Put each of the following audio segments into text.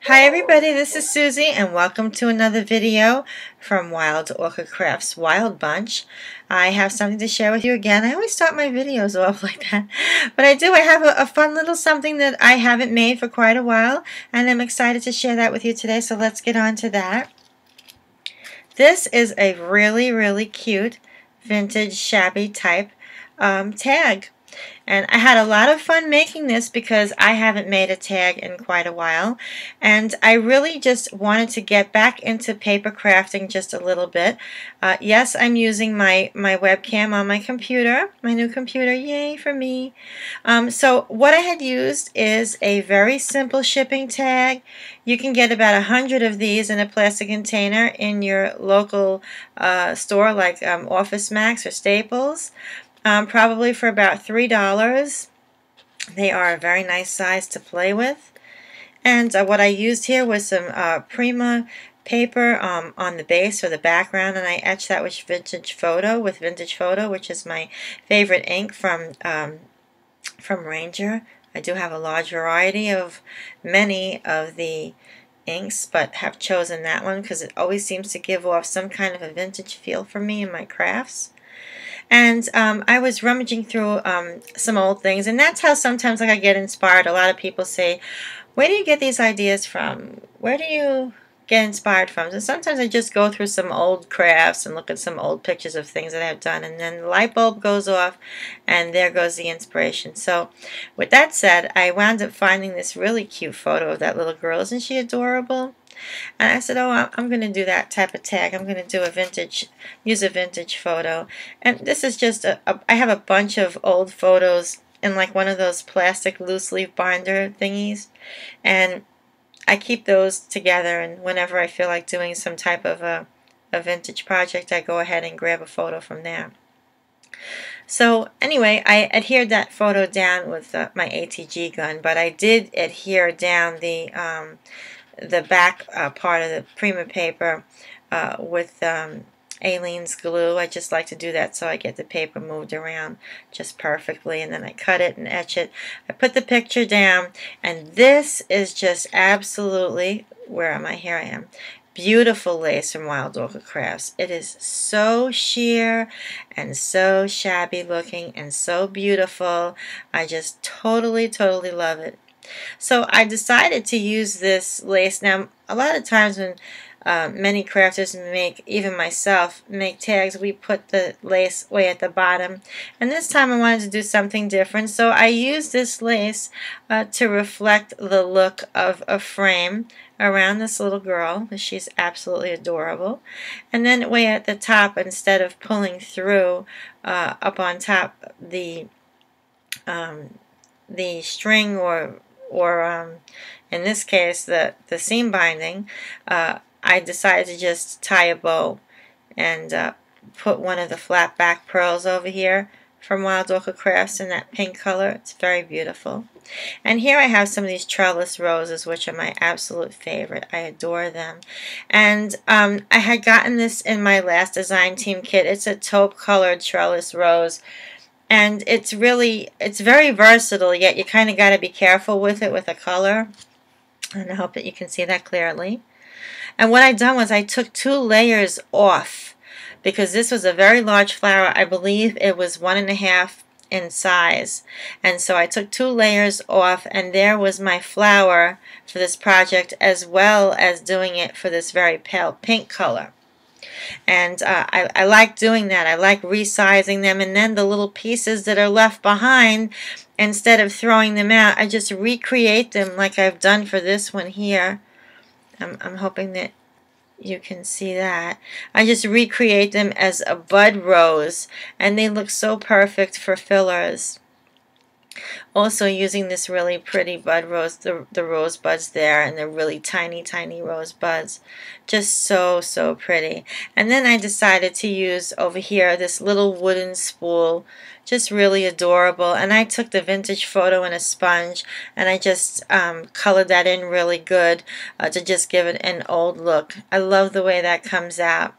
Hi everybody, this is Susie and welcome to another video from Wild Orchid Crafts Wild Bunch. I have something to share with you again. I always start my videos off like that, but I have a fun little something that I haven't made for quite a while, and I'm excited to share that with you today, so let's get on to that. This is a really cute vintage shabby type tag. And I had a lot of fun making this because I haven't made a tag in quite a while, and I really just wanted to get back into paper crafting just a little bit. Yes, I'm using my webcam on my computer, my new computer, yay for me. So what I had used is a very simple shipping tag. You can get about 100 of these in a plastic container in your local store like Office Max or Staples. Probably for about $3. They are a very nice size to play with. And what I used here was some Prima paper on the base or the background, and I etched that with Vintage Photo, which is my favorite ink from Ranger. I do have a large variety of many of the inks, but have chosen that one because it always seems to give off some kind of a vintage feel for me in my crafts. And I was rummaging through some old things, and that's how sometimes I get inspired. A lot of people say, where do you get these ideas from? Where do you get inspired from? And sometimes I just go through some old crafts and look at some old pictures of things that I've done, and then the light bulb goes off, and there goes the inspiration. So with that said, I wound up finding this really cute photo of that little girl. Isn't she adorable? And I said, oh, I'm going to do that type of tag. I'm going to do use a vintage photo. And this is just I have a bunch of old photos in like one of those plastic loose leaf binder thingies. And I keep those together, and whenever I feel like doing some type of a vintage project, I go ahead and grab a photo from there. So anyway, I adhered that photo down with my ATG gun, but I did adhere down the back part of the Prima paper with Aleene's glue. I just like to do that so I get the paper moved around just perfectly, and then I cut it and etch it. I put the picture down, and this is just absolutely, where am I? Here I am. Beautiful lace from Wild Orchid Crafts. It is so sheer and so shabby looking and so beautiful. I just totally love it. So I decided to use this lace. Now, a lot of times when many crafters make, even myself, make tags, we put the lace way at the bottom. And this time I wanted to do something different. So I used this lace to reflect the look of a frame around this little girl. She's absolutely adorable. And then way at the top, instead of pulling through up on top the string or in this case the seam binding, I decided to just tie a bow and put one of the flat back pearls over here from Wild Orchid Crafts in that pink color. It's very beautiful. And here I have some of these trellis roses, which are my absolute favorite. I adore them. And I had gotten this in my last design team kit. It's a taupe colored trellis rose. And it's very versatile, yet you kind of got to be careful with it with the color. And I hope that you can see that clearly. And what I done was I took 2 layers off, because this was a very large flower. I believe it was 1.5 in size. And so I took 2 layers off, and there was my flower for this project, as well as doing it for this very pale pink color. And I like doing that. I like resizing them, and then the little pieces that are left behind, instead of throwing them out, I just recreate them like I've done for this one here. I'm hoping that you can see that. I just recreate them as a bud rose, and they look so perfect for fillers. Also using this really pretty bud rose, the rose buds there, and the really tiny rose buds. Just so pretty. And then I decided to use over here this little wooden spool. Just really adorable. And I took the vintage photo in a sponge, and I just colored that in really good to just give it an old look. I love the way that comes out.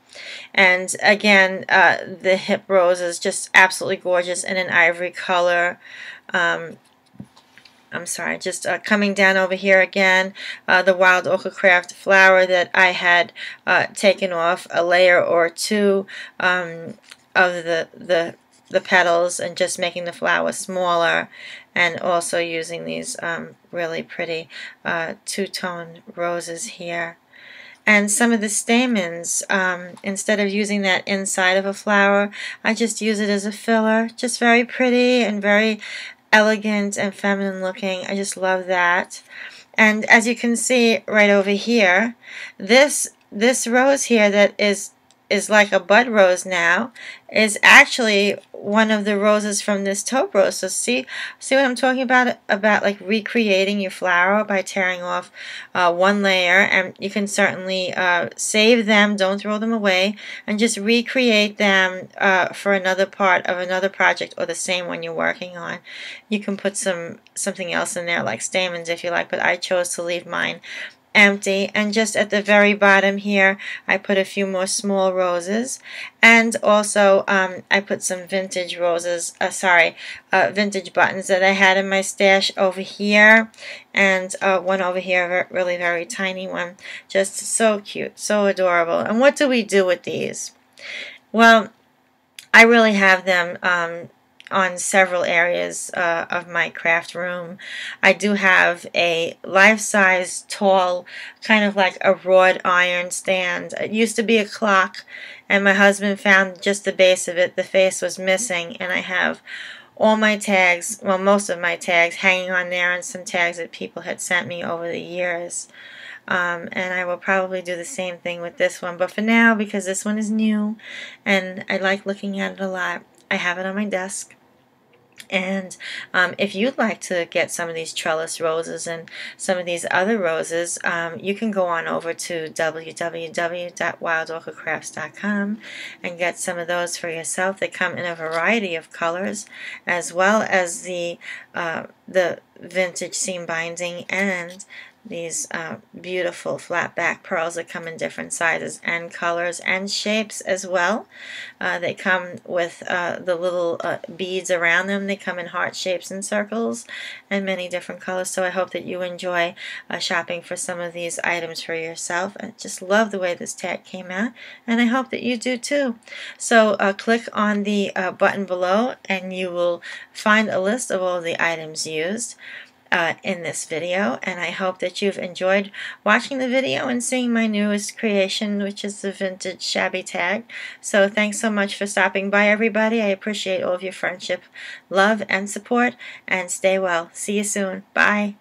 And again, the hip rose is just absolutely gorgeous in an ivory color. I'm sorry, just coming down over here again, the Wild Ochre Craft flower that I had taken off a layer or two of the petals and just making the flower smaller, and also using these really pretty two-tone roses here. And some of the stamens, instead of using that inside of a flower, I just use it as a filler. Just very pretty and very elegant and feminine looking. I just love that. And as you can see right over here, this rose here that is like a bud rose now is actually one of the roses from this taupe rose. So see what I'm talking about like recreating your flower by tearing off one layer, and you can certainly save them, don't throw them away, and just recreate them for another part of another project or the same one you're working on. You can put something else in there like stamens if you like, but I chose to leave mine empty. And just at the very bottom here I put a few more small roses, and also I put some vintage roses, vintage buttons that I had in my stash over here, and one over here, really very tiny one, just so cute, so adorable. And what do we do with these? Well, I really have them on several areas of my craft room. I do have a life-size, tall, kind of like a wrought iron stand. It used to be a clock, and my husband found just the base of it. The face was missing, and I have all my tags, well, most of my tags hanging on there, and some tags that people had sent me over the years. And I will probably do the same thing with this one, but for now, because this one is new and I like looking at it a lot, I have it on my desk. And if you'd like to get some of these trellis roses and some of these other roses, you can go on over to www.wildochrecrafts.com and get some of those for yourself. They come in a variety of colors, as well as the vintage seam binding and these beautiful flat back pearls that come in different sizes and colors and shapes as well. They come with the little beads around them. They come in heart shapes and circles and many different colors. So I hope that you enjoy shopping for some of these items for yourself. I just love the way this tag came out, and I hope that you do too. So click on the button below and you will find a list of all the items used in this video, and I hope that you've enjoyed watching the video and seeing my newest creation, which is the vintage shabby tag. So thanks so much for stopping by, everybody. I appreciate all of your friendship, love, and support, and stay well. See you soon. Bye.